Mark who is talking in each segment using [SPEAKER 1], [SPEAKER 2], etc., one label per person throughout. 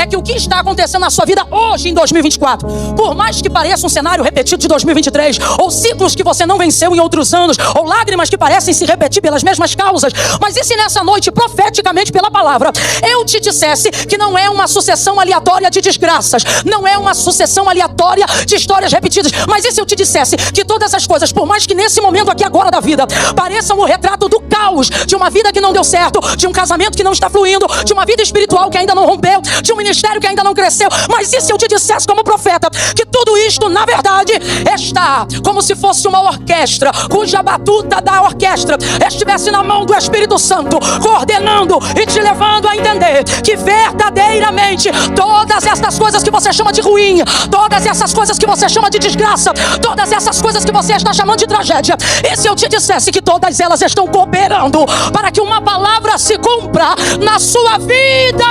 [SPEAKER 1] é que o que está acontecendo na sua vida hoje em 2024, por mais que pareça um cenário repetido de 2023, ou ciclos que você não venceu em outros anos, ou lágrimas que parecem se repetir pelas mesmas causas, mas e se nessa noite, profeticamente pela palavra, eu te dissesse que não é uma sucessão aleatória de desgraças, não é uma sucessão aleatória de histórias repetidas, mas e se eu te dissesse que todas as coisas, por mais que nesse momento aqui agora da vida pareçam o retrato do caos, de uma vida que não deu certo, de um casamento que não está fluindo, de uma vida espiritual que ainda não rompeu, de um ministério que ainda não cresceu, mas e se eu te dissesse como profeta que tudo isto na verdade está como se fosse uma orquestra, cuja batuta da orquestra estivesse na mão do Espírito Santo, coordenando e te levando a entender que verdadeiramente todas essas coisas que você chama de ruim, todas essas coisas que você chama de desgraça, todas essas coisas que você está chamando de tragédia, e se eu te dissesse que todas elas estão cooperando para que uma palavra se cumpra na sua vida?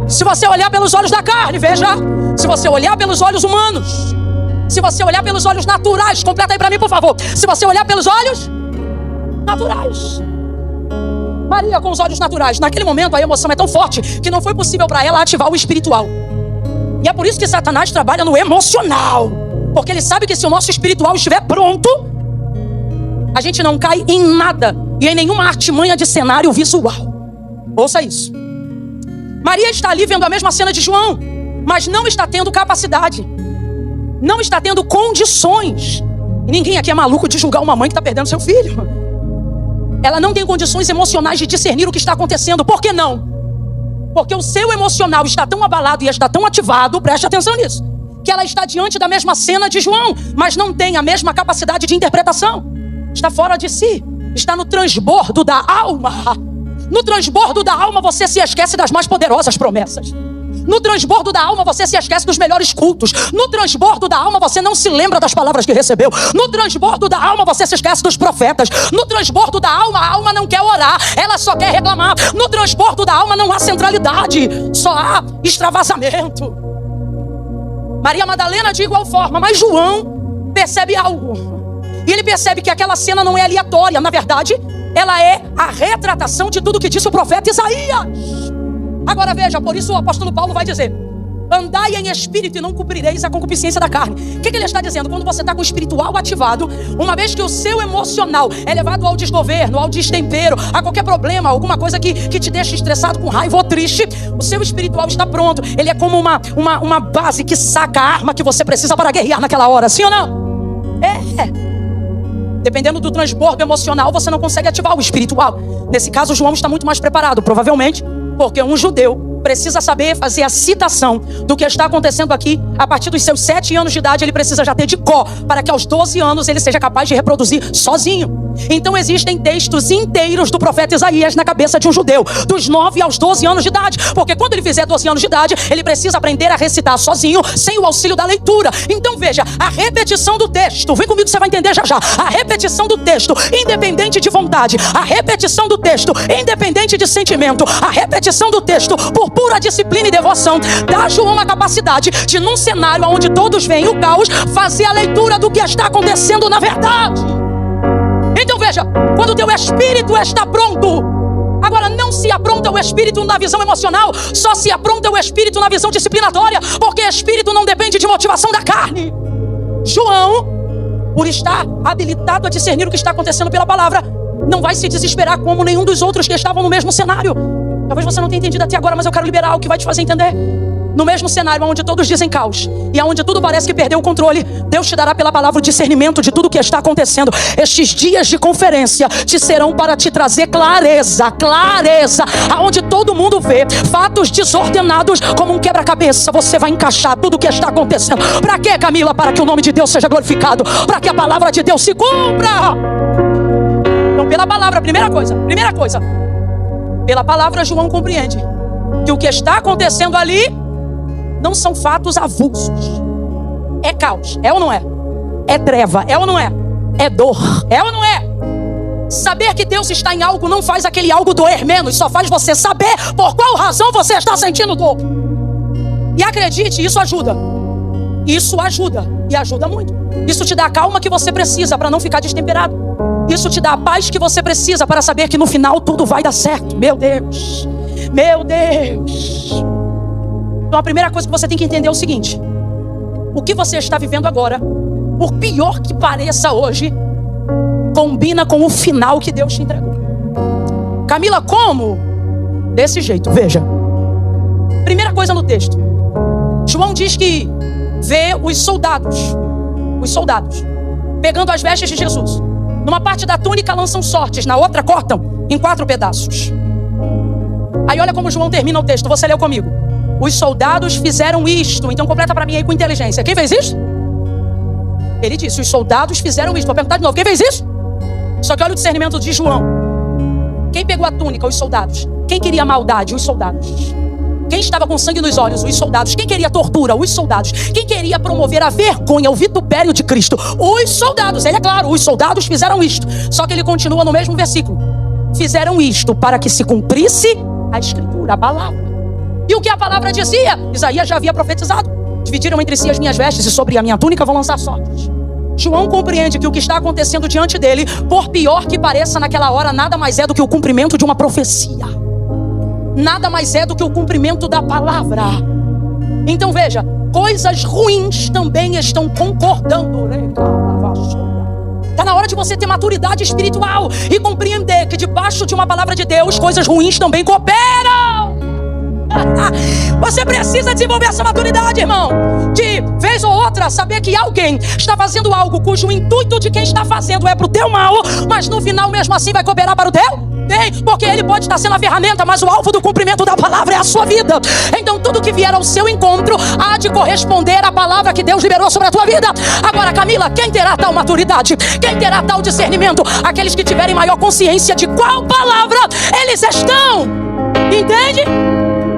[SPEAKER 1] Se você olhar pelos olhos da carne, veja, se você olhar pelos olhos humanos, se você olhar pelos olhos naturais, completa aí para mim por favor, se você olhar pelos olhos naturais, Maria com os olhos naturais, naquele momento a emoção é tão forte que não foi possível para ela ativar o espiritual. E é por isso que Satanás trabalha no emocional, porque ele sabe que se o nosso espiritual estiver pronto, a gente não cai em nada e em nenhuma artimanha de cenário visual. Ouça isso. Maria está ali vendo a mesma cena de João, mas não está tendo capacidade, não está tendo condições. E ninguém aqui é maluco de julgar uma mãe que está perdendo seu filho. Ela não tem condições emocionais de discernir o que está acontecendo. Por que não? Porque o seu emocional está tão abalado e está tão ativado, preste atenção nisso, que ela está diante da mesma cena de João, mas não tem a mesma capacidade de interpretação. Está fora de si, está no transbordo da alma. No transbordo da alma você se esquece das mais poderosas promessas. No transbordo da alma você se esquece dos melhores cultos. No transbordo da alma você não se lembra das palavras que recebeu. No transbordo da alma você se esquece dos profetas. No transbordo da alma, a alma não quer orar, ela só quer reclamar. No transbordo da alma não há centralidade, só há extravasamento. Maria Madalena de igual forma, mas João percebe algo. E ele percebe que aquela cena não é aleatória, na verdade, ela é a retratação de tudo que disse o profeta Isaías. Agora veja, por isso o apóstolo Paulo vai dizer: andai em espírito e não cumprireis a concupiscência da carne. O que ele está dizendo? Quando você está com o espiritual ativado, uma vez que o seu emocional é levado ao desgoverno, ao destempero, a qualquer problema, alguma coisa que te deixa estressado, com raiva ou triste, o seu espiritual está pronto. Ele é como uma base que saca a arma que você precisa para guerrear naquela hora, sim ou não? Dependendo do transbordo emocional, você não consegue ativar o espiritual. Nesse caso, João está muito mais preparado, provavelmente porque um judeu precisa saber fazer a citação do que está acontecendo aqui. A partir dos seus 7 anos de idade, ele precisa já ter de cor, para que aos 12 anos ele seja capaz de reproduzir sozinho. Então existem textos inteiros do profeta Isaías na cabeça de um judeu, dos 9 aos 12 anos de idade, porque quando ele fizer 12 anos de idade, ele precisa aprender a recitar sozinho, sem o auxílio da leitura. Então veja, a repetição do texto, vem comigo que você vai entender já já. A repetição do texto, independente de vontade, a repetição do texto, independente de sentimento, a repetição do texto, por pura disciplina e devoção, dá a João a capacidade de, num cenário onde todos veem o caos, fazer a leitura do que está acontecendo na verdade. Então veja, quando o teu espírito está pronto, agora não se apronta o espírito na visão emocional, só se apronta o espírito na visão disciplinatória, porque espírito não depende de motivação da carne. João, por estar habilitado a discernir o que está acontecendo pela palavra, não vai se desesperar como nenhum dos outros que estavam no mesmo cenário. Talvez você não tenha entendido até agora, mas eu quero liberar o que vai te fazer entender. No mesmo cenário onde todos dizem caos e onde tudo parece que perdeu o controle, Deus te dará pela palavra o discernimento de tudo o que está acontecendo. Estes dias de conferência te serão para te trazer clareza, aonde todo mundo vê fatos desordenados como um quebra-cabeça. Você vai encaixar tudo o que está acontecendo. Para quê, Camila? Para que o nome de Deus seja glorificado, para que a palavra de Deus se cumpra. Então, pela palavra, primeira coisa, pela palavra João compreende que o que está acontecendo ali não são fatos avulsos. É caos, é ou não é? É treva, é ou não é? É dor, é ou não é? Saber que Deus está em algo não faz aquele algo doer menos, só faz você saber por qual razão você está sentindo dor. E acredite, isso ajuda. Isso ajuda, e ajuda muito. Isso te dá a calma que você precisa para não ficar destemperado. Isso te dá a paz que você precisa para saber que no final tudo vai dar certo. Meu Deus, meu Deus. Então a primeira coisa que você tem que entender é o seguinte: o que você está vivendo agora, por pior que pareça hoje, combina com o final que Deus te entregou. Camila, como? Desse jeito, veja. Primeira coisa no texto, João diz que vê os soldados, pegando as vestes de Jesus. Numa parte da túnica lançam sortes, na outra cortam em 4 pedaços. Aí olha como João termina o texto, você leu comigo. Os soldados fizeram isto. Então completa para mim aí com inteligência. Quem fez isso? Ele disse, os soldados fizeram isto. Vou perguntar de novo, quem fez isso? Só que olha o discernimento de João. Quem pegou a túnica? Os soldados. Quem queria maldade? Os soldados. Quem estava com sangue nos olhos? Os soldados. Quem queria tortura? Os soldados. Quem queria promover a vergonha, o vitupério de Cristo? Os soldados. Ele é claro, os soldados fizeram isto. Só que ele continua no mesmo versículo. Fizeram isto para que se cumprisse a escritura, a palavra. E o que a palavra dizia? Isaías já havia profetizado. Dividiram entre si as minhas vestes e sobre a minha túnica vão lançar sortes. João compreende que o que está acontecendo diante dele, por pior que pareça naquela hora, nada mais é do que o cumprimento de uma profecia. Nada mais é do que o cumprimento da palavra. Então veja, coisas ruins também estão concordando. Está na hora de você ter maturidade espiritual e compreender que debaixo de uma palavra de Deus, coisas ruins também cooperam. Você precisa desenvolver essa maturidade, irmão. De vez ou outra, saber que alguém está fazendo algo cujo intuito de quem está fazendo é para o teu mal, mas no final mesmo assim vai cooperar para o teu bem, porque ele pode estar sendo a ferramenta, mas o alvo do cumprimento da palavra é a sua vida. Então tudo que vier ao seu encontro há de corresponder à palavra que Deus liberou sobre a tua vida. Agora, Camila, quem terá tal maturidade? Quem terá tal discernimento? Aqueles que tiverem maior consciência de qual palavra eles estão. Entende?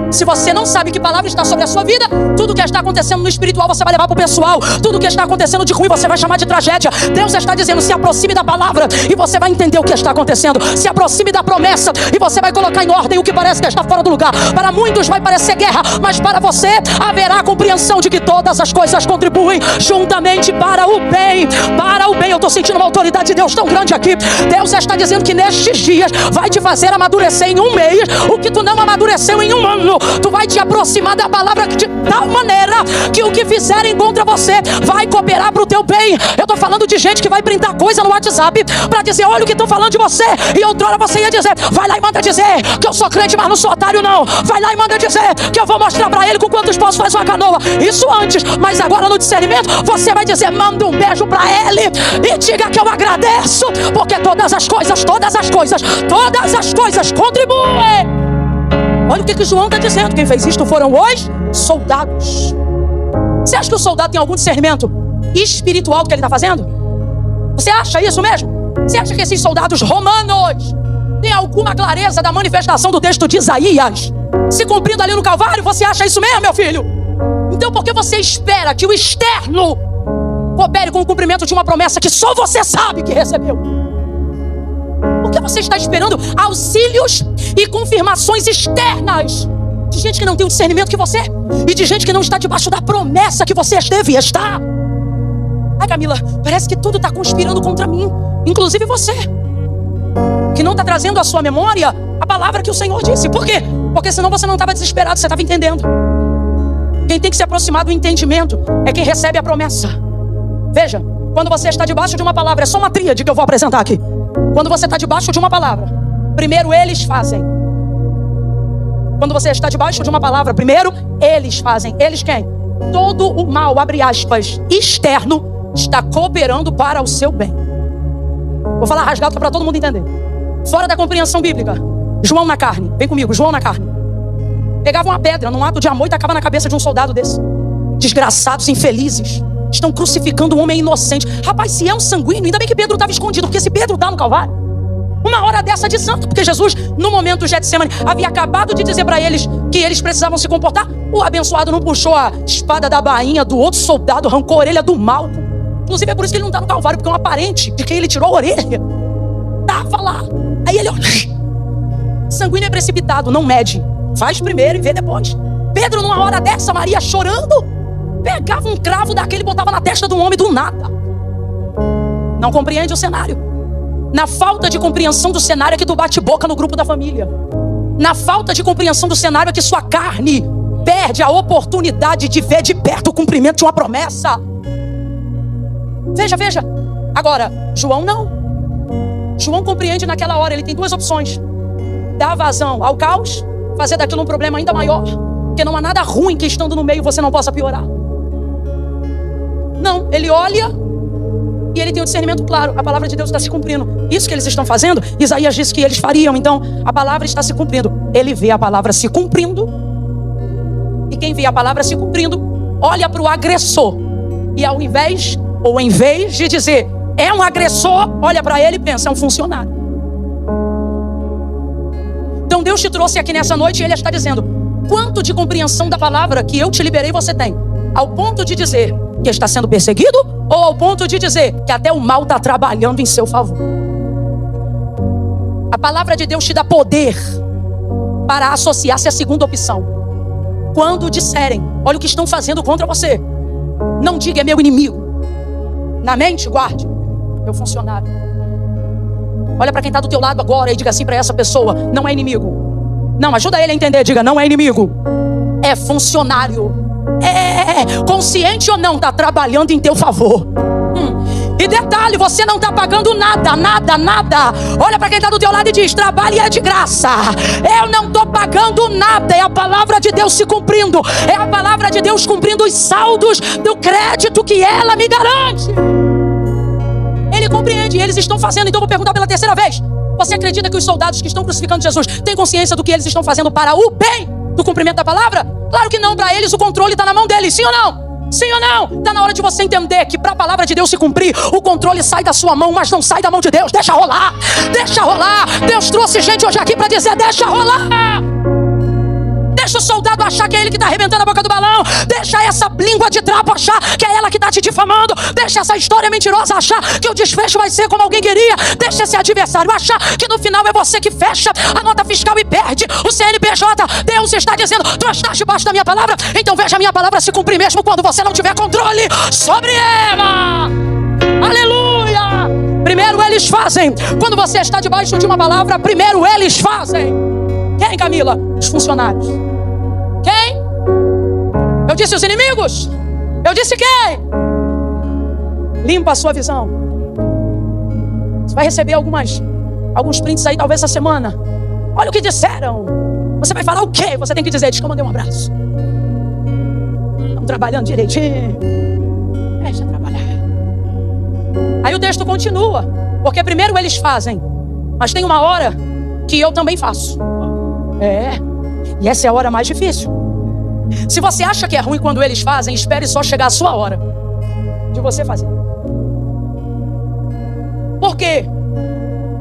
[SPEAKER 1] Se você não sabe que palavra está sobre a sua vida, tudo que está acontecendo no espiritual você vai levar para o pessoal. Tudo que está acontecendo de ruim você vai chamar de tragédia. Deus está dizendo, se aproxime da palavra e você vai entender o que está acontecendo. Se aproxime da promessa e você vai colocar em ordem o que parece que está fora do lugar. Para muitos vai parecer guerra, mas para você haverá compreensão de que todas as coisas contribuem juntamente para o bem. Para o bem. Eu estou sentindo uma autoridade de Deus tão grande aqui. Deus está dizendo que nestes dias vai te fazer amadurecer em um mês o que tu não amadureceu em um ano. Tu vai te aproximar da palavra de tal maneira que o que fizerem contra você vai cooperar para o teu bem. Eu estou falando de gente que vai printar coisa no WhatsApp para dizer, olha o que estão falando de você. E outrora você ia dizer, vai lá e manda dizer que eu sou crente, mas não sou otário não. Vai lá e manda dizer que eu vou mostrar para ele com quantos paus faz uma canoa. Isso antes, mas agora no discernimento você vai dizer, manda um beijo para ele e diga que eu agradeço, porque todas as coisas contribuem. Olha o que João está dizendo. Quem fez isto foram os soldados. Você acha que o soldado tem algum discernimento espiritual do que ele está fazendo? Você acha isso mesmo? Você acha que esses soldados romanos têm alguma clareza da manifestação do texto de Isaías se cumprindo ali no Calvário? Você acha isso mesmo, meu filho? Então por que você espera que o externo coopere com o cumprimento de uma promessa que só você sabe que recebeu? Por que você está esperando auxílios e confirmações externas de gente que não tem o discernimento que você e de gente que não está debaixo da promessa que você devia estar? Ai, Camila, parece que tudo está conspirando contra mim, inclusive você, que não está trazendo à sua memória a palavra que o Senhor disse. Por quê? Porque senão você não estava desesperado, você estava entendendo. Quem tem que se aproximar do entendimento é quem recebe a promessa. Veja, quando você está debaixo de uma palavra, é só uma tríade que eu vou apresentar aqui. Quando você está debaixo de uma palavra, primeiro eles fazem. Quando você está debaixo de uma palavra, primeiro eles fazem. Eles quem? Todo o mal, abre aspas, externo, está cooperando para o seu bem. Vou falar rasgado que é para todo mundo entender. Fora da compreensão bíblica, João na carne, vem comigo, João na carne. Pegava uma pedra num ato de amor e tacava na cabeça de um soldado desse. Desgraçados, infelizes. Estão crucificando um homem inocente. Rapaz, se é um sanguíneo, ainda bem que Pedro estava escondido, porque se Pedro está no Calvário, uma hora dessa de santo, porque Jesus, no momento do Getsemane, havia acabado de dizer para eles que eles precisavam se comportar. O abençoado não puxou a espada da bainha do outro soldado, arrancou a orelha do Malco. Inclusive é por isso que ele não está no Calvário, porque é um aparente de quem ele tirou a orelha estava lá. Aí ele, sanguíneo é precipitado, não mede, faz primeiro e vê depois. Pedro, numa hora dessa, Maria chorando, pegava um cravo daquele e botava na testa de um homem do nada. Não compreende o cenário. Na falta de compreensão do cenário é que tu bate boca no grupo da família. Na falta de compreensão do cenário é que sua carne perde a oportunidade de ver de perto o cumprimento de uma promessa. Veja. Agora, João não. João compreende naquela hora, ele tem duas opções: dar vazão ao caos, fazer daquilo um problema ainda maior, porque não há nada ruim que estando no meio você não possa piorar. Não, ele olha e ele tem o discernimento claro. A palavra de Deus está se cumprindo. Isso que eles estão fazendo, Isaías disse que eles fariam. Então, a palavra está se cumprindo. Ele vê a palavra se cumprindo. E quem vê a palavra se cumprindo, olha para o agressor. E em vez de dizer, é um agressor, olha para ele e pensa, é um funcionário. Então Deus te trouxe aqui nessa noite e Ele está dizendo, quanto de compreensão da palavra que eu te liberei você tem? Ao ponto de dizer que está sendo perseguido, ou ao ponto de dizer que até o mal está trabalhando em seu favor? A palavra de Deus te dá poder para associar-se à segunda opção. Quando disserem, olha o que estão fazendo contra você, não diga é meu inimigo. Na mente, guarde, meu funcionário. Olha para quem está do teu lado agora e diga assim para essa pessoa, não é inimigo. Não, ajuda ele a entender, diga, não é inimigo, é funcionário. Consciente ou não, está trabalhando em teu favor. E detalhe, você não está pagando nada. Olha para quem está do teu lado e diz, trabalho é de graça. Eu não estou pagando nada. É a palavra de Deus se cumprindo. É a palavra de Deus cumprindo os saldos do crédito que ela me garante. Ele compreende, eles estão fazendo. Então vou perguntar pela terceira vez, você acredita que os soldados que estão crucificando Jesus têm consciência do que eles estão fazendo para o bem do cumprimento da palavra? Claro que não, para eles o controle está na mão deles, sim ou não? Sim ou não? Está na hora de você entender que para a palavra de Deus se cumprir, o controle sai da sua mão, mas não sai da mão de Deus. Deixa rolar. Deus trouxe gente hoje aqui para dizer, deixa rolar. Deixa o soldado achar que é ele que está arrebentando a boca do balão. Deixa essa língua de trapo achar que é ela que está te difamando. Deixa essa história mentirosa achar que o desfecho vai ser como alguém queria. Deixa esse adversário achar que no final é você que fecha a nota fiscal e perde o CNPJ. Deus está dizendo, tu estás debaixo da minha palavra, então veja a minha palavra se cumprir mesmo quando você não tiver controle sobre ela. Aleluia! Primeiro eles fazem. Quando você está debaixo de uma palavra, primeiro eles fazem. Quem, Camila? Os funcionários. Quem? Eu disse os inimigos. Eu disse quem? Limpa a sua visão. Você vai receber alguns prints aí talvez essa semana. Olha o que disseram. Você vai falar o quê? Você tem que dizer, diz que eu mandei um abraço. Estão trabalhando direitinho. Deixa trabalhar. Aí o texto continua. Porque primeiro eles fazem, mas tem uma hora que eu também faço. E essa é a hora mais difícil. Se você acha que é ruim quando eles fazem, espere só chegar a sua hora de você fazer. Porque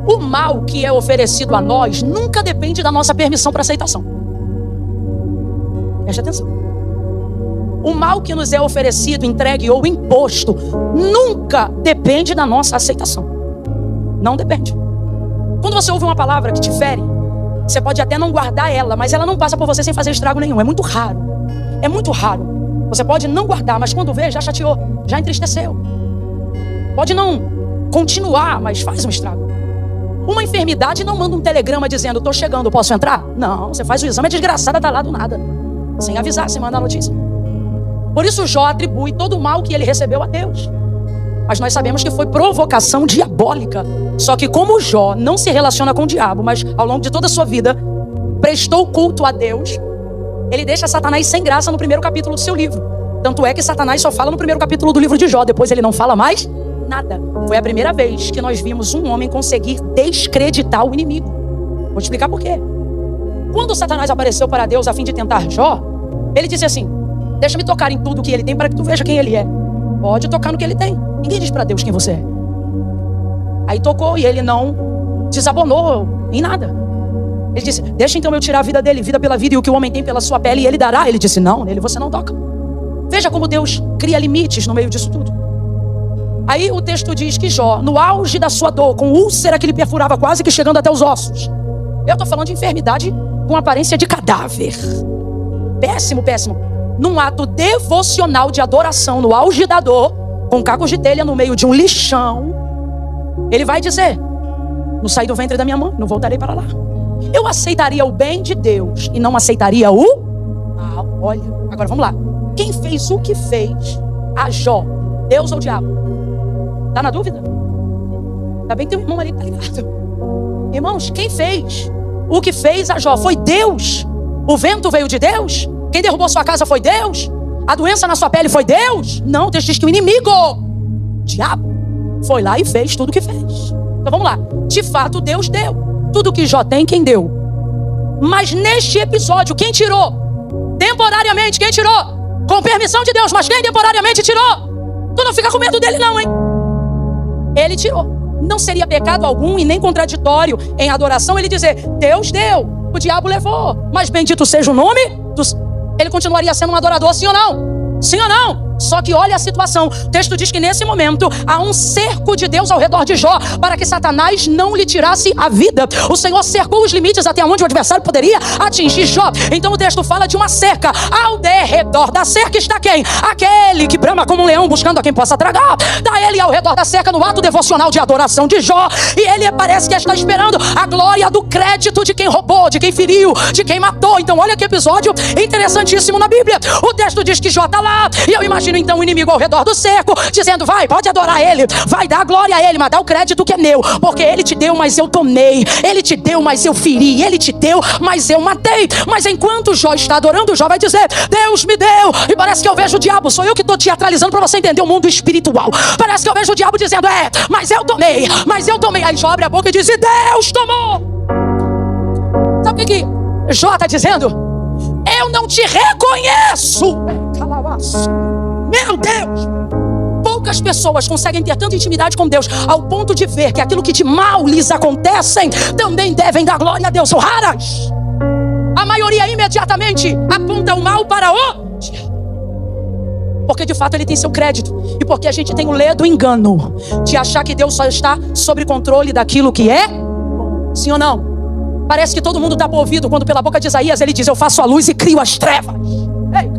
[SPEAKER 1] o mal que é oferecido a nós nunca depende da nossa permissão para aceitação. Preste atenção. O mal que nos é oferecido, entregue ou imposto nunca depende da nossa aceitação. Não depende. Quando você ouve uma palavra que te fere, você pode até não guardar ela, mas ela não passa por você sem fazer estrago nenhum. É muito raro. Você pode não guardar, mas quando vê, já chateou, já entristeceu. Pode não continuar, mas faz um estrago. Uma enfermidade não manda um telegrama dizendo, estou chegando, posso entrar? Não, você faz o exame, a desgraçada está lá do nada. Sem avisar, você manda a notícia. Por isso Jó atribui todo o mal que ele recebeu a Deus. Mas nós sabemos que foi provocação diabólica. Só que como Jó não se relaciona com o diabo, mas ao longo de toda a sua vida prestou culto a Deus, ele deixa Satanás sem graça no primeiro capítulo do seu livro. Tanto é que Satanás só fala no primeiro capítulo do livro de Jó. Depois ele não fala mais nada. Foi a primeira vez que nós vimos um homem conseguir descreditar o inimigo. Vou te explicar por quê. Quando Satanás apareceu para Deus a fim de tentar Jó, ele disse assim, deixa-me tocar em tudo que ele tem para que tu veja quem ele é. Pode tocar no que ele tem. Ninguém diz para Deus quem você é. Aí tocou e ele não desabonou em nada. Ele disse, deixa então eu tirar a vida dele, vida pela vida, e o que o homem tem pela sua pele, e ele dará. Ele disse, não, nele você não toca. Veja como Deus cria limites no meio disso tudo. Aí o texto diz que Jó, no auge da sua dor, com úlcera que lhe perfurava quase que chegando até os ossos. Eu estou falando de enfermidade com aparência de cadáver. Péssimo. Num ato devocional de adoração, no auge da dor, com cacos de telha no meio de um lixão, ele vai dizer, não saí do ventre da minha mãe, não voltarei para lá. Eu aceitaria o bem de Deus e não aceitaria o mal. Olha, agora vamos lá. Quem fez o que fez a Jó? Deus ou o diabo? Tá na dúvida? Ainda bem que tem um irmão ali que tá ligado. Irmãos, quem fez o que fez a Jó? Foi Deus. O vento veio de Deus? Quem derrubou sua casa foi Deus? A doença na sua pele foi Deus? Não, Deus diz que o inimigo, o diabo, foi lá e fez tudo o que fez. Então vamos lá. De fato, Deus deu. Tudo que Jó tem, quem deu? Mas neste episódio, quem tirou? Temporariamente, quem tirou? Com permissão de Deus, mas quem temporariamente tirou? Tu não fica com medo dele não, hein? Ele tirou. Não seria pecado algum e nem contraditório em adoração ele dizer, Deus deu, o diabo levou, mas bendito seja o nome dos... Ele continuaria sendo um adorador, sim ou não? Sim ou não? Só que olha a situação. O texto diz que nesse momento há um cerco de Deus ao redor de Jó para que Satanás não lhe tirasse a vida. O Senhor cercou os limites até onde o adversário poderia atingir Jó. Então o texto fala de uma cerca. Ao derredor da cerca está quem? Aquele que brama como um leão buscando a quem possa tragar. Está ele ao redor da cerca no ato devocional de adoração de Jó. E ele parece que está esperando a glória do crédito de quem roubou, de quem feriu, de quem matou. Então olha que episódio interessantíssimo na Bíblia. O texto diz que Jó está lá e eu imagino então o inimigo ao redor do cerco, dizendo, vai, pode adorar ele, vai dar glória a ele, mas dá o crédito que é meu, porque ele te deu, mas eu tomei, ele te deu, mas eu feri, ele te deu, mas eu matei. Mas enquanto Jó está adorando, Jó vai dizer, Deus me deu, e parece que eu vejo o diabo, sou eu que estou teatralizando para você entender o mundo espiritual, parece que eu vejo o diabo dizendo, mas eu tomei, aí Jó abre a boca e diz, Deus tomou. Sabe o que Jó está dizendo? Eu não te reconheço. Meu Deus! Poucas pessoas conseguem ter tanta intimidade com Deus ao ponto de ver que aquilo que de mal lhes acontecem também devem dar glória a Deus. São raras. A maioria imediatamente aponta o mal para o diabo, porque de fato ele tem seu crédito e porque a gente tem o ledo engano de achar que Deus só está sob controle daquilo que é bom. Sim ou não? Parece que todo mundo dá para ouvido quando pela boca de Isaías ele diz, eu faço a luz e crio as trevas. Ei,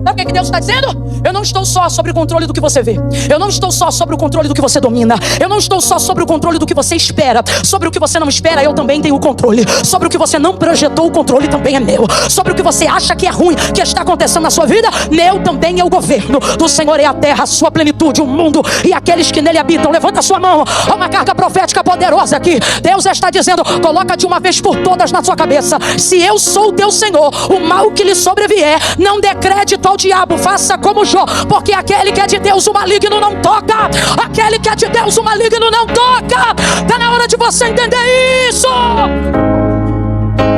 [SPEAKER 1] sabe o que Deus está dizendo? Eu não estou só sobre o controle do que você vê. Eu não estou só sobre o controle do que você domina. Eu não estou só sobre o controle do que você espera. Sobre o que você não espera, eu também tenho o controle. Sobre o que você não projetou, o controle também é meu. Sobre o que você acha que é ruim, que está acontecendo na sua vida, meu também é o governo. Do Senhor é a terra, a sua plenitude, o mundo e aqueles que nele habitam. Levanta a sua mão. Há uma carga profética poderosa aqui. Deus está dizendo, coloca de uma vez por todas na sua cabeça. Se eu sou o teu Senhor, o mal que lhe sobrevier, não dê crédito ao diabo, faça como Jó, porque aquele que é de Deus o maligno não toca, aquele que é de Deus o maligno não toca. Está na hora de você entender isso.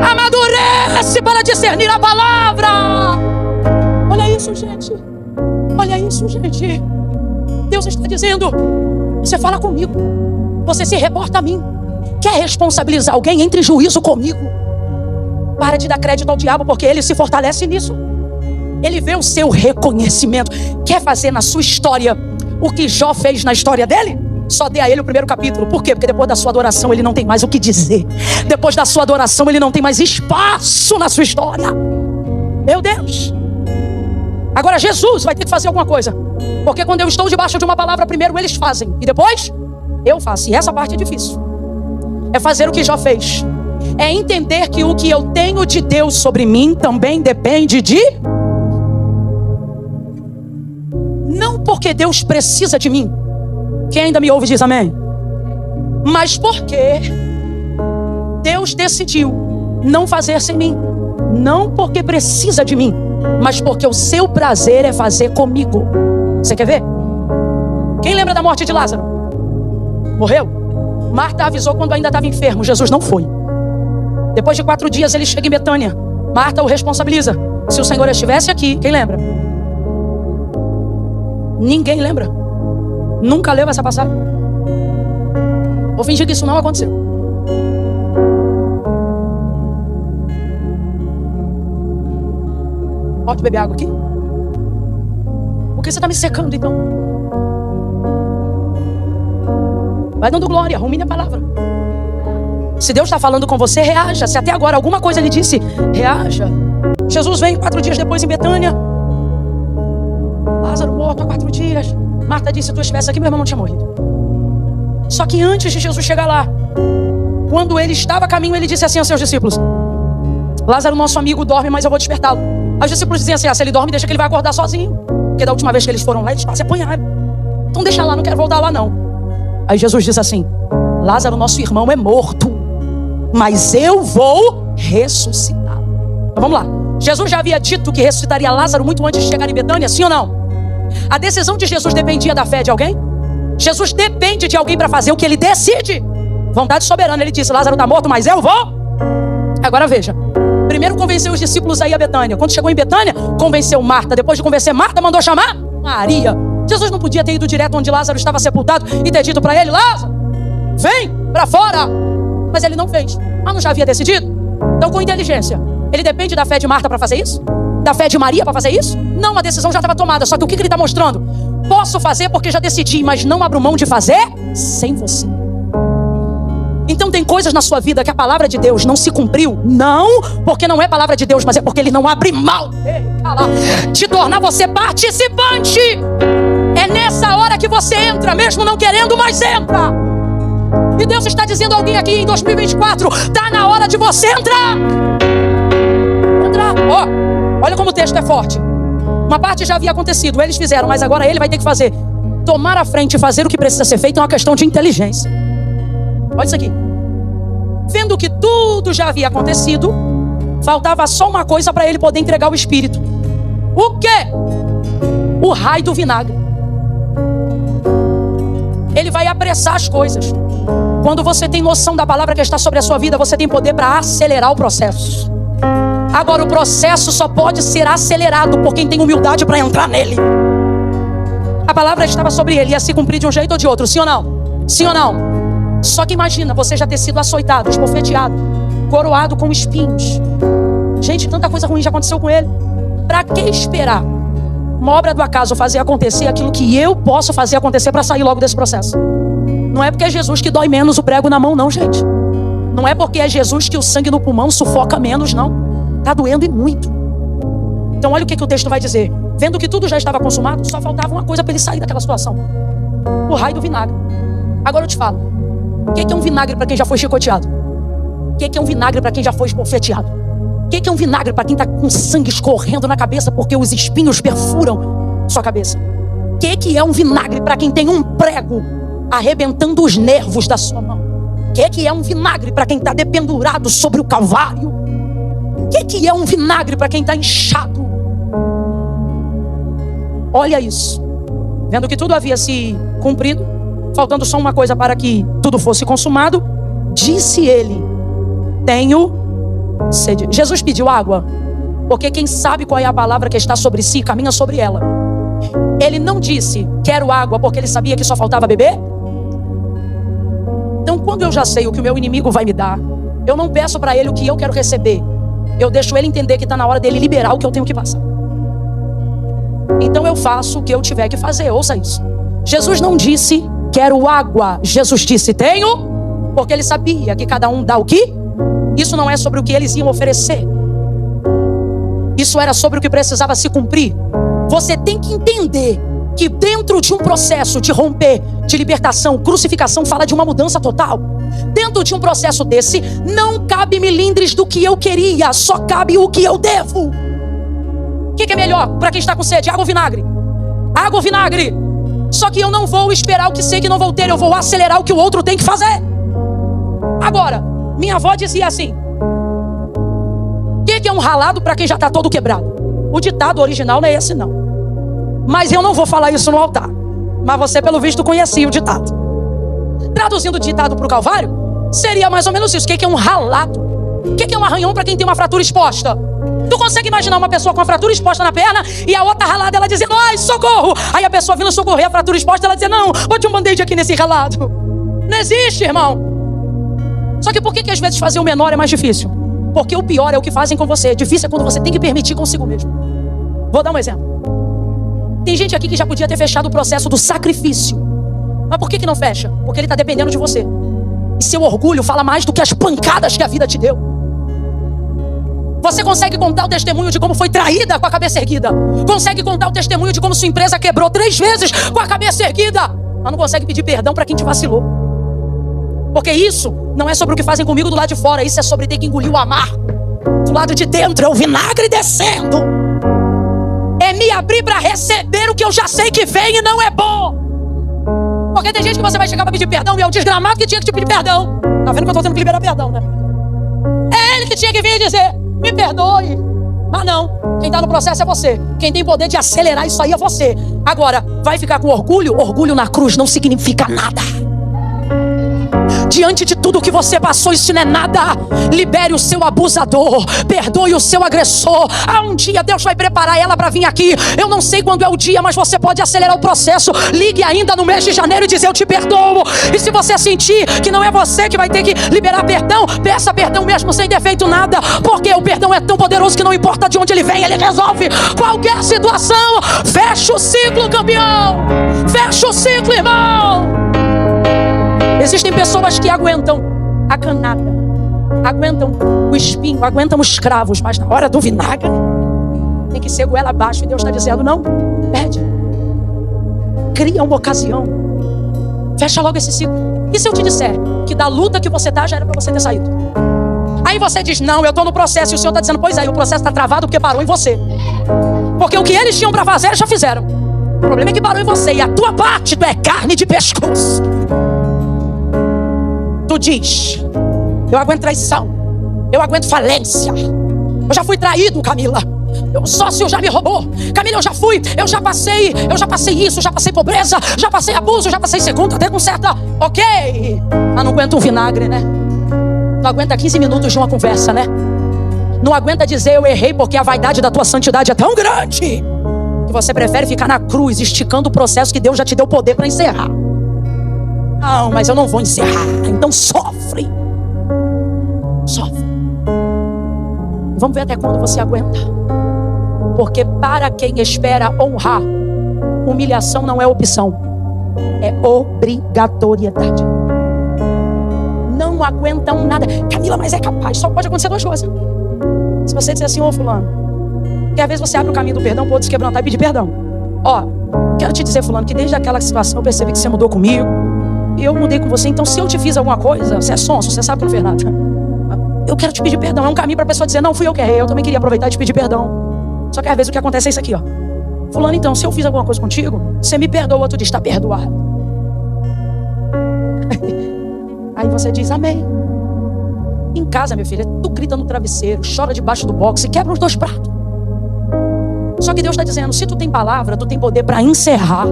[SPEAKER 1] Amadurece para discernir a palavra. Olha isso, gente. Olha isso, gente. Deus está dizendo, você fala comigo, você se reporta a mim. Quer responsabilizar alguém? Entre em juízo comigo. Para de dar crédito ao diabo, porque ele se fortalece nisso. Ele vê o seu reconhecimento. Quer fazer na sua história o que Jó fez na história dele? Só dê a ele o primeiro capítulo. Por quê? Porque depois da sua adoração ele não tem mais o que dizer. Depois da sua adoração ele não tem mais espaço na sua história. Meu Deus. Agora Jesus vai ter que fazer alguma coisa. Porque quando eu estou debaixo de uma palavra, primeiro eles fazem e depois eu faço. E essa parte é difícil. É fazer o que Jó fez. É entender que o que eu tenho de Deus sobre mim também depende de... Não porque Deus precisa de mim. Quem ainda me ouve diz amém. Mas porque Deus decidiu não fazer sem mim. Não porque precisa de mim, mas porque o seu prazer é fazer comigo. Você quer ver? Quem lembra da morte de Lázaro? Morreu? Marta avisou quando ainda estava enfermo. Jesus não foi. Depois de 4 dias ele chega em Betânia. Marta o responsabiliza. Se o Senhor estivesse aqui, quem lembra? Ninguém lembra. Nunca leu essa passagem. Vou fingir que isso não aconteceu. Pode beber água aqui? Por que você está me secando então? Vai dando glória, rumine a palavra. Se Deus está falando com você, reaja. Se até agora alguma coisa ele disse, reaja. Jesus veio 4 dias depois em Betânia. Lázaro morto há 4 dias. Marta disse, se tu estivesse aqui, meu irmão não tinha morrido. Só que antes de Jesus chegar lá, quando ele estava a caminho, ele disse assim aos seus discípulos: Lázaro, nosso amigo, dorme, mas eu vou despertá-lo. Aí os discípulos diziam assim: se ele dorme, deixa que ele vai acordar sozinho. Porque da última vez que eles foram lá, eles quase apanharam. Então deixa lá, não quero voltar lá não. Aí Jesus diz assim: Lázaro, nosso irmão, é morto, mas eu vou ressuscitar. Então vamos lá. Jesus já havia dito que ressuscitaria Lázaro muito antes de chegar em Betânia, sim ou não? A decisão de Jesus dependia da fé de alguém? Jesus depende de alguém para fazer o que ele decide. Vontade soberana. Ele disse: Lázaro está morto, mas eu vou. Agora veja. Primeiro convenceu os discípulos a ir a Betânia. Quando chegou em Betânia, convenceu Marta. Depois de convencer Marta, mandou chamar Maria. Jesus não podia ter ido direto onde Lázaro estava sepultado e ter dito para ele: Lázaro, vem para fora. Mas ele não fez. Mas não já havia decidido? Então, com inteligência, ele depende da fé de Marta para fazer isso? Da fé de Maria para fazer isso? Não, a decisão já estava tomada. Só que o que ele está mostrando? Posso fazer porque já decidi, mas não abro mão de fazer sem você. Então tem coisas na sua vida que a palavra de Deus não se cumpriu. Não porque não é palavra de Deus, mas é porque ele não abre mão de tornar você participante. É nessa hora que você entra, mesmo não querendo, mas entra. E Deus está dizendo a alguém aqui em 2024: está na hora de você entrar. Entrar. Olha como o texto é forte. Uma parte já havia acontecido, eles fizeram, mas agora ele vai ter que fazer. Tomar a frente e fazer o que precisa ser feito é uma questão de inteligência. Olha isso aqui. Vendo que tudo já havia acontecido, faltava só uma coisa para ele poder entregar o Espírito. O quê? O raio do vinagre. Ele vai apressar as coisas. Quando você tem noção da palavra que está sobre a sua vida, você tem poder para acelerar o processo. Agora, o processo só pode ser acelerado por quem tem humildade para entrar nele. A palavra estava sobre ele, ia se cumprir de um jeito ou de outro, sim ou não? Sim ou não? Só que imagina você já ter sido açoitado, esbofeteado, coroado com espinhos. Gente, tanta coisa ruim já aconteceu com ele. Para que esperar uma obra do acaso fazer acontecer aquilo que eu posso fazer acontecer para sair logo desse processo? Não é porque é Jesus que dói menos o prego na mão, não, gente. Não é porque é Jesus que o sangue no pulmão sufoca menos, não. Está doendo e muito. Então olha o que o texto vai dizer. Vendo que tudo já estava consumado, só faltava uma coisa para ele sair daquela situação: o raio do vinagre. Agora eu te falo, o que é um vinagre para quem já foi chicoteado? O que é um vinagre para quem já foi esbofeteado? O que é um vinagre para quem está com sangue escorrendo na cabeça porque os espinhos perfuram sua cabeça? O que é um vinagre para quem tem um prego arrebentando os nervos da sua mão? O que é um vinagre para quem está dependurado sobre o Calvário? O que é um vinagre para quem está inchado? Olha isso. Vendo que tudo havia se cumprido, faltando só uma coisa para que tudo fosse consumado, disse ele: tenho sede. Jesus pediu água, porque quem sabe qual é a palavra que está sobre si, caminha sobre ela. Ele não disse quero água porque ele sabia que só faltava beber. Então, quando eu já sei o que o meu inimigo vai me dar, eu não peço para ele o que eu quero receber. Eu deixo ele entender que está na hora dele liberar o que eu tenho que passar. Então eu faço o que eu tiver que fazer. Ouça isso. Jesus não disse quero água. Jesus disse tenho, porque ele sabia que cada um dá o que? Isso não é sobre o que eles iam oferecer. Isso era sobre o que precisava se cumprir. Você tem que entender que dentro de um processo de romper, de libertação, crucificação fala de uma mudança total. Dentro de um processo desse, não cabe milindres do que eu queria, só cabe o que eu devo. O que é melhor para quem está com sede? Água ou vinagre? Água ou vinagre? Só que eu não vou esperar o que sei que não vou ter, eu vou acelerar o que o outro tem que fazer. Agora, minha avó dizia assim: o que é um ralado para quem já está todo quebrado? O ditado original não é esse não. Mas eu não vou falar isso no altar. Mas você, pelo visto, conhecia o ditado. Traduzindo o ditado para o Calvário, seria mais ou menos isso. O que é um ralado? O que é um arranhão para quem tem uma fratura exposta? Tu consegue imaginar uma pessoa com a fratura exposta na perna e a outra ralada, ela dizendo ai, socorro! Aí a pessoa vindo socorrer a fratura exposta, ela dizendo não, bote um band-aid aqui nesse ralado. Não existe, irmão. Só que por que às vezes fazer o menor é mais difícil? Porque o pior é o que fazem com você. Difícil é quando você tem que permitir consigo mesmo. Vou dar um exemplo. Tem gente aqui que já podia ter fechado o processo do sacrifício. Mas por que não fecha? Porque ele está dependendo de você. E seu orgulho fala mais do que as pancadas que a vida te deu. Você consegue contar o testemunho de como foi traída com a cabeça erguida. Consegue contar o testemunho de como sua empresa quebrou 3 vezes com a cabeça erguida. Mas não consegue pedir perdão para quem te vacilou. Porque isso não é sobre o que fazem comigo do lado de fora. Isso é sobre ter que engolir o amargo. Tu lado de dentro é o vinagre descendo. É me abrir para receber o que eu já sei que vem e não é bom. Porque tem gente que você vai chegar para pedir perdão e é o desgramado que tinha que te pedir perdão. Tá vendo que eu tô tendo que liberar perdão, né? É ele que tinha que vir e dizer, me perdoe. Mas não, quem tá no processo é você. Quem tem poder de acelerar isso aí é você. Agora, vai ficar com orgulho? Orgulho na cruz não significa nada. Diante de tudo que você passou, isso não é nada. Libere o seu abusador, perdoe o seu agressor. Um dia Deus vai preparar ela para vir aqui. Eu não sei quando é o dia, mas você pode acelerar o processo. Ligue ainda no mês de janeiro e dizer, eu te perdoo. E se você sentir que não é você que vai ter que liberar perdão, peça perdão mesmo sem ter feito nada. Porque o perdão é tão poderoso que não importa de onde ele vem, ele resolve qualquer situação. Fecha o ciclo, campeão. Fecha o ciclo, irmão. Existem pessoas que aguentam a canada, aguentam o espinho, aguentam os cravos, mas na hora do vinagre tem que ser goela abaixo. E Deus está dizendo, não, pede. Cria uma ocasião. Fecha logo esse ciclo. E se eu te disser que da luta que você está já era para você ter saído? Aí você diz, não, eu estou no processo. E o Senhor está dizendo, pois é, o processo está travado porque parou em você. Porque o que eles tinham para fazer, eles já fizeram. O problema é que parou em você. E a tua parte, tu é carne de pescoço. Tu diz, eu aguento traição, eu aguento falência, eu já fui traído, Camila, o sócio já me roubou, Camila, eu já passei isso, já passei pobreza, já passei abuso, já passei segundo, até com certa, ok, mas não aguenta um vinagre, né? Não aguenta 15 minutos de uma conversa, né? Não aguenta dizer eu errei porque a vaidade da tua santidade é tão grande que você prefere ficar na cruz esticando o processo que Deus já te deu poder para encerrar. Não, mas eu não vou encerrar. Então sofre. Sofre. Vamos ver até quando você aguenta. Porque para quem espera honrar, humilhação não é opção, é obrigatoriedade. Não aguentam nada. Camila, mas é capaz. Só pode acontecer duas coisas. Se você disser assim, ô fulano, que às vezes você abre o caminho do perdão para outro se quebrantar e pedir perdão. Ó, quero te dizer, fulano, que desde aquela situação eu percebi que você mudou comigo. Eu mudei com você, então se eu te fiz alguma coisa, você é sonso, você sabe que não fez nada. Eu quero te pedir perdão. É um caminho para a pessoa dizer, não, fui eu que errei. Eu também queria aproveitar e te pedir perdão. Só que às vezes o que acontece é isso aqui, ó. Fulano, então, se eu fiz alguma coisa contigo, você me perdoa, tu diz, está perdoado. Aí você diz, amém. Em casa, meu filho, tu grita no travesseiro, chora debaixo do boxe e quebra os 2 pratos. Só que Deus está dizendo, se tu tem palavra, tu tem poder para encerrar.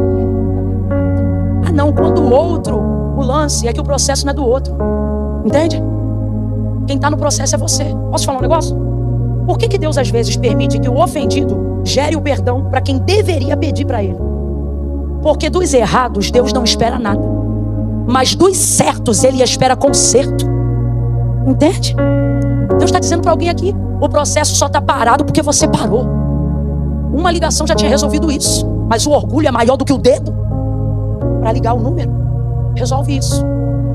[SPEAKER 1] Ah não, quando o outro, o lance é que o processo não é do outro. Entende? Quem está no processo é você. Posso falar um negócio? Por que Deus às vezes permite que o ofendido gere o perdão para quem deveria pedir para ele? Porque dos errados Deus não espera nada, mas dos certos Ele espera conserto. Entende? Deus está dizendo para alguém aqui, o processo só está parado porque você parou. Uma ligação já tinha resolvido isso, mas o orgulho é maior do que o dedo para ligar o número. Resolve isso.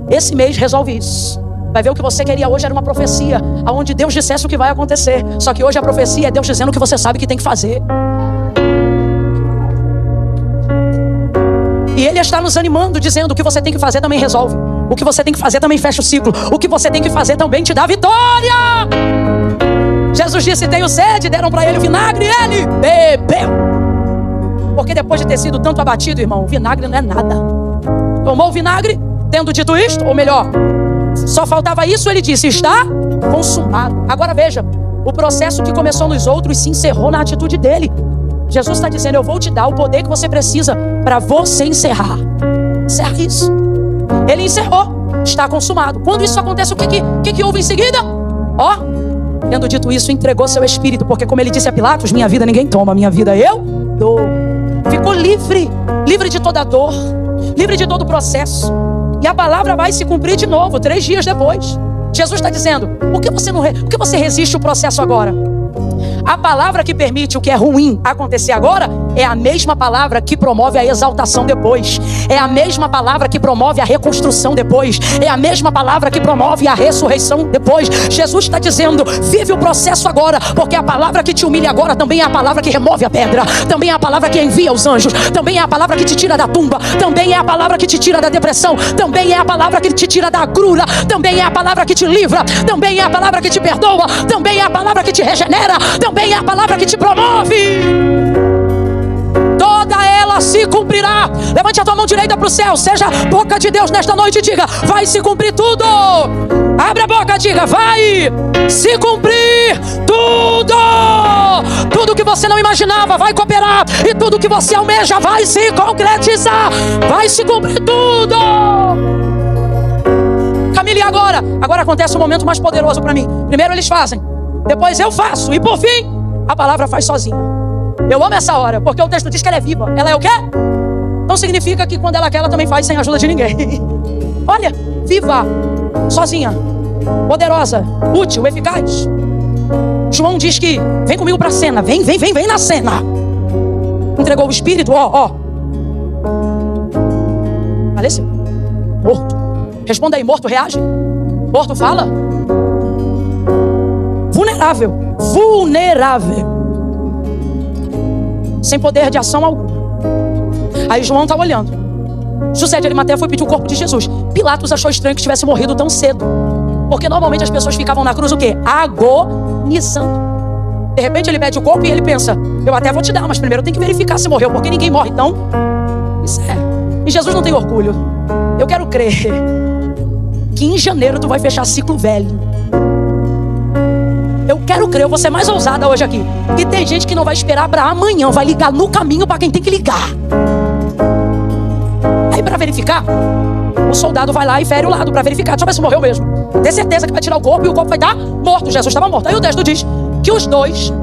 [SPEAKER 1] Esse mês resolve isso. Vai ver, o que você queria hoje era uma profecia, onde Deus dissesse o que vai acontecer. Só que hoje a profecia é Deus dizendo o que você sabe que tem que fazer. E Ele está nos animando, dizendo, o que você tem que fazer também resolve. O que você tem que fazer também fecha o ciclo. O que você tem que fazer também te dá vitória. Jesus disse, tenho sede, deram para ele o vinagre e ele bebeu. Porque depois de ter sido tanto abatido, irmão, o vinagre não é nada. Tomou o vinagre, tendo dito isto, ou melhor, só faltava isso, ele disse, está consumado. Agora veja, o processo que começou nos outros se encerrou na atitude dele. Jesus está dizendo, eu vou te dar o poder que você precisa para você encerrar. Encerra isso. Ele encerrou, está consumado. Quando isso acontece, o que houve em seguida? Ó, tendo dito isso, entregou seu espírito, porque como ele disse a Pilatos, minha vida ninguém toma, minha vida eu dou. Ficou livre, livre de toda dor, livre de todo o processo. E a palavra vai se cumprir de novo, 3 dias depois. Jesus está dizendo, por que você resiste o processo agora? A palavra que permite o que é ruim acontecer agora é a mesma palavra que promove a exaltação depois. É a mesma palavra que promove a reconstrução depois. É a mesma palavra que promove a ressurreição depois. Jesus está dizendo, vive o processo agora, porque a palavra que te humilha agora também é a palavra que remove a pedra, também é a palavra que envia os anjos, também é a palavra que te tira da tumba, também é a palavra que te tira da depressão, também é a palavra que te tira da agrura, também é a palavra que te livra, também é a palavra que te perdoa, também é a palavra que te regenera, também é a palavra que te promove. Toda ela se cumprirá. Levante a tua mão direita para o céu, seja a boca de Deus nesta noite e diga, vai se cumprir tudo. Abre a boca, diga, vai se cumprir tudo. Tudo que você não imaginava vai cooperar, e tudo que você almeja vai se concretizar. Vai se cumprir tudo. Camille, agora acontece um momento mais poderoso para mim. Primeiro eles fazem, depois eu faço, e por fim a palavra faz sozinha. Eu amo essa hora, porque o texto diz que ela é viva. Ela é o quê? Então significa que quando ela quer, ela também faz sem ajuda de ninguém. Olha, viva, sozinha, poderosa, útil, eficaz. João diz que vem comigo para a cena, vem na cena. Entregou o Espírito, faleceu, morto. Responda aí, morto reage? Morto fala? Vulnerável. Sem poder de ação alguma. Aí João está olhando. José de Arimateia foi pedir o corpo de Jesus. Pilatos achou estranho que tivesse morrido tão cedo, porque normalmente as pessoas ficavam na cruz o quê? Agonizando. De repente ele pede o corpo e ele pensa, eu até vou te dar, mas primeiro eu tenho que verificar se morreu, porque ninguém morre, então isso é. E Jesus não tem orgulho. Eu quero crer que em janeiro tu vai fechar ciclo velho. Eu quero crer, eu vou ser mais ousada hoje aqui. E tem gente que não vai esperar para amanhã, vai ligar no caminho para quem tem que ligar. Aí para verificar, o soldado vai lá e fere o lado para verificar, deixa eu ver se morreu mesmo. Tem certeza que vai tirar o corpo e o corpo vai estar morto. Jesus estava morto. Aí o texto diz que os dois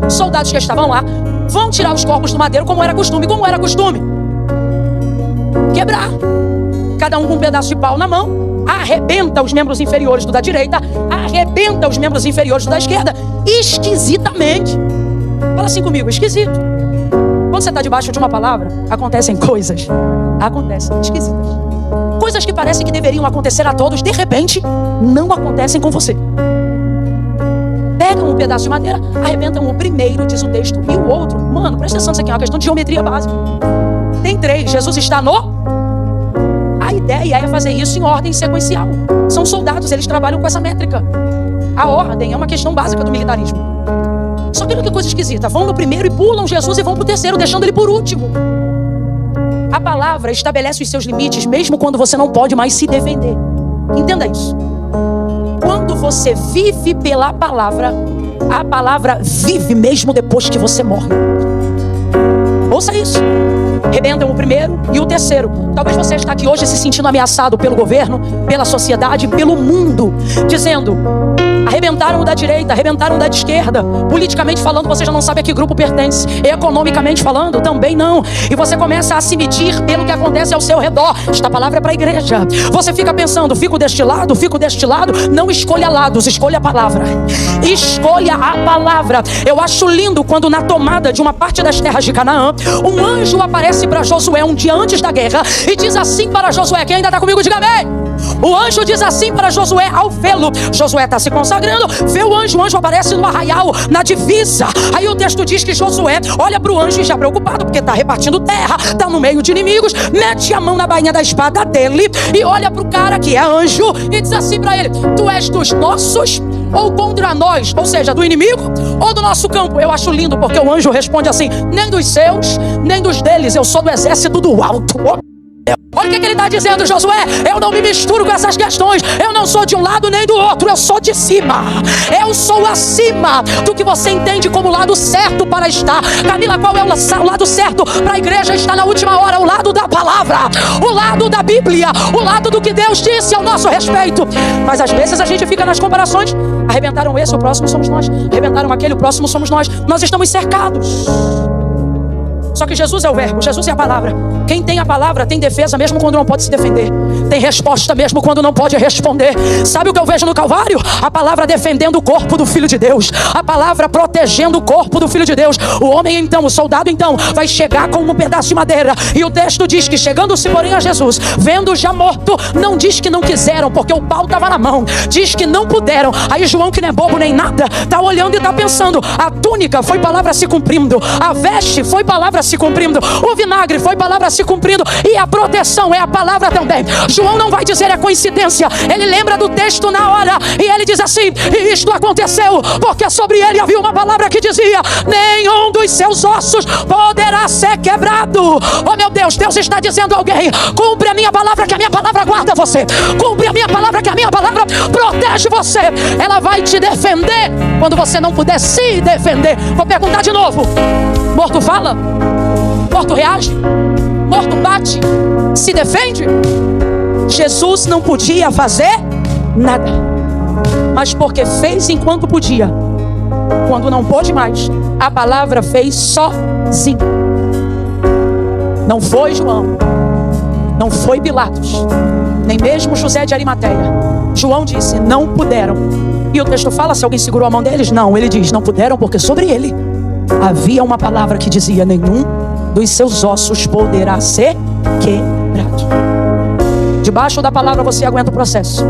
[SPEAKER 1] soldados que estavam lá vão tirar os corpos do madeiro como era costume. Como era costume? Quebrar. Cada um com um pedaço de pau na mão. Arrebenta os membros inferiores do da direita, arrebenta os membros inferiores do da esquerda, esquisitamente. Fala assim comigo, esquisito. Quando você está debaixo de uma palavra, acontecem coisas. Acontecem, esquisitas. Coisas que parecem que deveriam acontecer a todos, de repente, não acontecem com você. Pegam um pedaço de madeira, arrebentam o primeiro, diz o texto, e o outro. Mano, presta atenção, isso aqui é uma questão de geometria básica. Tem 3, Jesus está no... A ideia é fazer isso em ordem sequencial. São soldados, eles trabalham com essa métrica. A ordem é uma questão básica do militarismo. Só que olha que coisa esquisita. Vão no primeiro e pulam Jesus e vão pro terceiro, deixando ele por último. A palavra estabelece os seus limites, mesmo quando você não pode mais se defender. Entenda isso. Quando você vive pela palavra, a palavra vive mesmo depois que você morre. Ouça isso. Arrebentam o primeiro e o terceiro. Talvez você está aqui hoje se sentindo ameaçado pelo governo, pela sociedade, pelo mundo, dizendo, arrebentaram o da direita, arrebentaram o da esquerda. Politicamente falando, você já não sabe a que grupo pertence. Economicamente falando, também não. E você começa a se medir pelo que acontece ao seu redor. Esta palavra é para a igreja. Você fica pensando, fico deste lado, fico deste lado. Não escolha lados, escolha a palavra. Escolha a palavra. Eu acho lindo quando na tomada de uma parte das terras de Canaã, um anjo aparece para Josué um dia antes da guerra e diz assim para Josué, quem ainda está comigo, diga amém. O anjo diz assim para Josué ao vê-lo. Josué está se consagrando, vê o anjo aparece no arraial, na divisa. Aí o texto diz que Josué olha para o anjo e já preocupado, porque está repartindo terra, está no meio de inimigos, mete a mão na bainha da espada dele e olha para o cara que é anjo e diz assim para ele, tu és dos nossos ou contra nós? Ou seja, do inimigo ou do nosso campo? Eu acho lindo porque o anjo responde assim, nem dos seus, nem dos deles, eu sou do exército do alto. Olha o que ele está dizendo, Josué, eu não me misturo com essas questões, eu não sou de um lado nem do outro, eu sou de cima, eu sou acima do que você entende como lado certo para estar. Camila, qual é o lado certo para a igreja estar na última hora? O lado da palavra, o lado da Bíblia, o lado do que Deus disse ao nosso respeito. Mas às vezes a gente fica nas comparações, arrebentaram esse, o próximo somos nós, arrebentaram aquele, o próximo somos nós estamos cercados. Só que Jesus é o verbo, Jesus é a palavra. Quem tem a palavra tem defesa mesmo quando não pode se defender. tem resposta mesmo quando não pode responder. Sabe o que eu vejo no Calvário? A palavra defendendo o corpo do Filho de Deus, a palavra protegendo o corpo do Filho de Deus. O homem então, o soldado então, vai chegar com um pedaço de madeira, e o texto diz que chegando-se porém a Jesus, vendo já morto, não diz que não quiseram, porque o pau estava na mão, diz que não puderam. Aí João, que não é bobo nem nada, está olhando e está pensando: a túnica foi palavra se cumprindo, a veste foi palavra se cumprindo, o vinagre foi palavra se cumprindo, e a proteção é a palavra também. João não vai dizer é coincidência, ele lembra do texto na hora, e ele diz assim: e isto aconteceu porque sobre ele havia uma palavra que dizia: nenhum dos seus ossos poderá ser quebrado. Oh meu Deus, Deus está dizendo a alguém: cumpre a minha palavra, que a minha palavra guarda você. Cumpre a minha palavra, que a minha palavra protege você. Ela vai te defender quando você não puder se defender. Vou perguntar de novo: morto fala? Morto reage? Morto bate? Se defende? Jesus não podia fazer nada, mas porque fez enquanto podia, quando não pôde mais, a palavra fez sozinho. Não foi João, não foi Pilatos, nem mesmo José de Arimateia. João disse: não puderam. E o texto fala se alguém segurou a mão deles? Não, ele diz: não puderam porque sobre ele havia uma palavra que dizia: nenhum dos seus ossos poderá ser quebrado. Debaixo da palavra você aguenta o processo.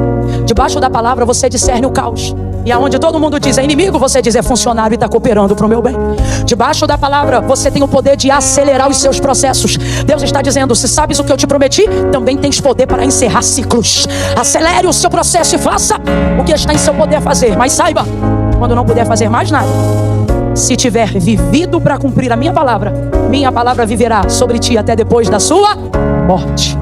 [SPEAKER 1] Debaixo da palavra você discerne o caos. E aonde todo mundo diz é inimigo, você diz é funcionário e está cooperando para o meu bem. Debaixo da palavra você tem o poder de acelerar os seus processos. Deus está dizendo: se sabes o que eu te prometi, também tens poder para encerrar ciclos. Acelere o seu processo e faça o que está em seu poder fazer. Mas saiba, quando não puder fazer mais nada, se tiver vivido para cumprir a minha palavra viverá sobre ti até depois da sua morte.